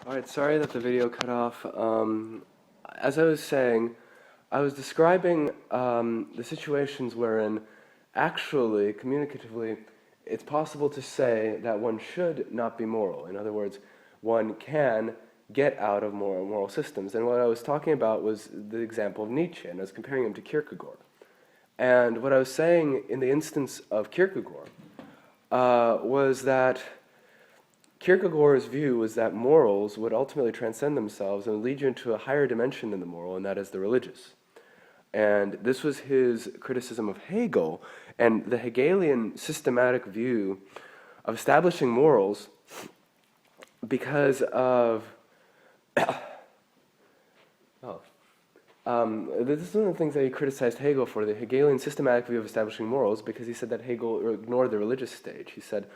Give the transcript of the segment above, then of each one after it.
Alright, sorry that the video cut off. As I was saying, I was describing the situations wherein actually, communicatively, it's possible to say that one should not be moral. In other words, one can get out of moral systems. And what I was talking about was the example of Nietzsche, and I was comparing him to Kierkegaard. And what I was saying in the instance of Kierkegaard was that Kierkegaard's view was that morals would ultimately transcend themselves and lead you into a higher dimension than the moral, and that is the religious. And this was his criticism of Hegel, and the Hegelian systematic view of establishing morals because of this is one of the things that he criticized Hegel for, the Hegelian systematic view of establishing morals, because he said that Hegel ignored the religious stage. He said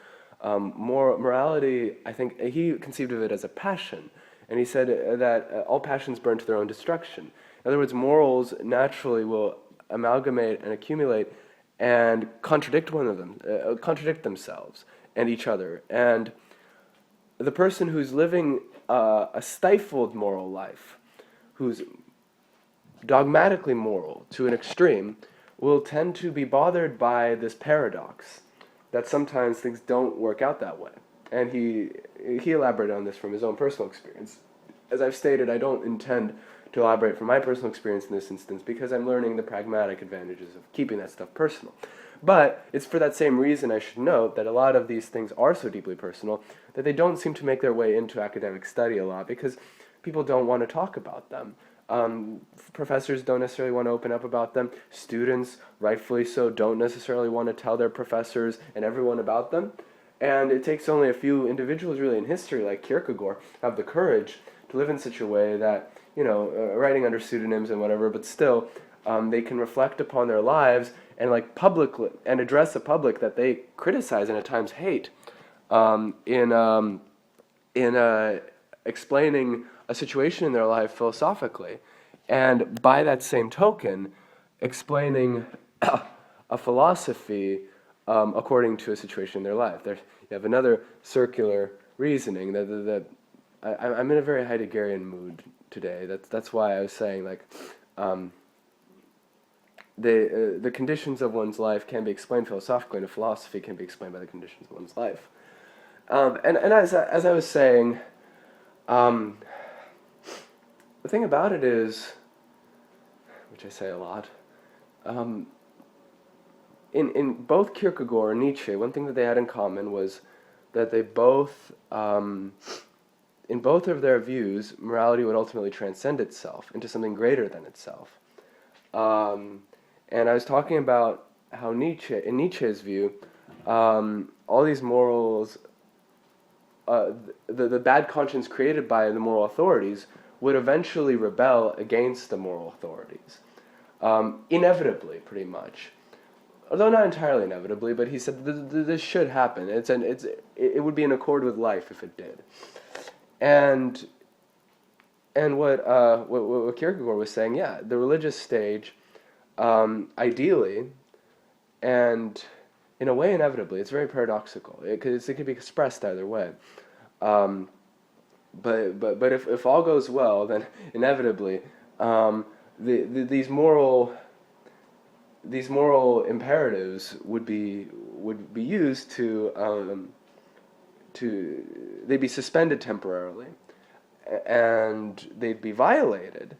morality, I think, he conceived of it as a passion, and he said that all passions burn to their own destruction. In other words, morals naturally will amalgamate and accumulate and contradict one of them, contradict themselves and each other. And the person who's living a stifled moral life, who's dogmatically moral to an extreme, will tend to be bothered by this paradox that sometimes things don't work out that way. And he elaborated on this from his own personal experience. As I've stated, I don't intend to elaborate from my personal experience in this instance because I'm learning the pragmatic advantages of keeping that stuff personal. But it's for that same reason I should note that a lot of these things are so deeply personal that they don't seem to make their way into academic study a lot because people don't want to talk about them. Professors don't necessarily want to open up about them. Students, rightfully so, don't necessarily want to tell their professors and everyone about them. And it takes only a few individuals really in history, like Kierkegaard, have the courage to live in such a way that, writing under pseudonyms and whatever, but still, they can reflect upon their lives and publicly and address a public that they criticize and at times hate in explaining a situation in their life philosophically, and by that same token, explaining a philosophy according to a situation in their life. You have another circular reasoning. I'm in a very Heideggerian mood today. That's why I was saying the conditions of one's life can be explained philosophically, and a philosophy can be explained by the conditions of one's life. And as I was saying, the thing about it is, which I say a lot, in both Kierkegaard and Nietzsche, one thing that they had in common was that they both, in both of their views, morality would ultimately transcend itself into something greater than itself. And I was talking about how in Nietzsche's view, all these morals, the bad conscience created by the moral authorities would eventually rebel against the moral authorities. Inevitably, pretty much. Although not entirely inevitably, but he said this should happen. It would be in accord with life if it did. And what Kierkegaard was saying, yeah, the religious stage, ideally, and in a way inevitably, it's very paradoxical. It could be expressed either way. But if all goes well, then inevitably these moral imperatives would be used to they'd be suspended temporarily, and they'd be violated.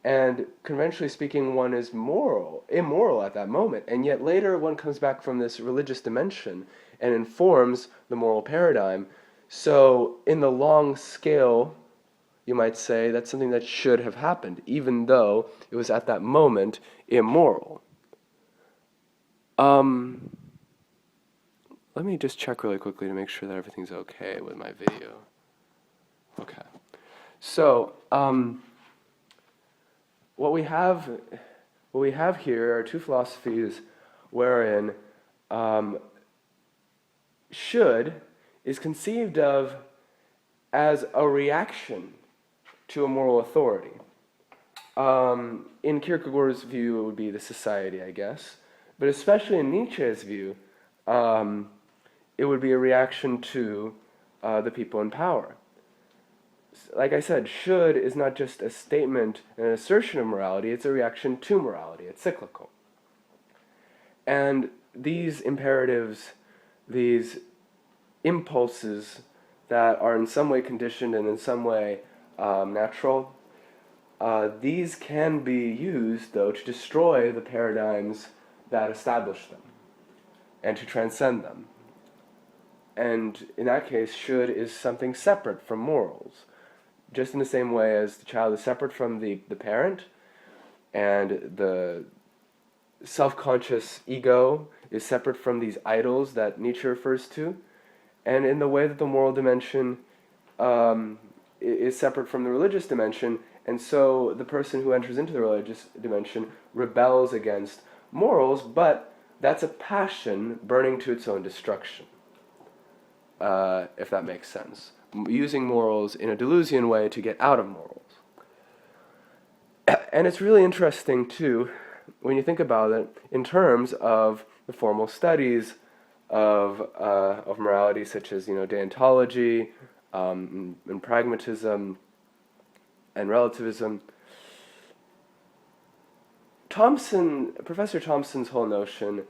And conventionally speaking, one is immoral at that moment, and yet later one comes back from this religious dimension and informs the moral paradigm. So in the long scale, you might say that's something that should have happened, even though it was at that moment immoral. Let me just check really quickly to make sure that everything's okay with my video. Okay. So, what we have here are two philosophies wherein should is conceived of as a reaction to a moral authority. In Kierkegaard's view, it would be the society, I guess. But especially in Nietzsche's view, it would be a reaction to the people in power. like I said, should is not just a statement, an assertion of morality, it's a reaction to morality. It's cyclical. And these imperatives, these impulses that are in some way conditioned and in some way natural, these can be used, though, to destroy the paradigms that establish them and to transcend them. And in that case, should is something separate from morals. Just in the same way as the child is separate from the parent, and the self-conscious ego is separate from these idols that Nietzsche refers to, and in the way that the moral dimension is separate from the religious dimension, and so the person who enters into the religious dimension rebels against morals, but that's a passion burning to its own destruction, if that makes sense. Using morals in a Deleuzian way to get out of morals. And it's really interesting, too, when you think about it, in terms of the formal studies of morality, such as, deontology, and pragmatism, and relativism. Professor Thompson's whole notion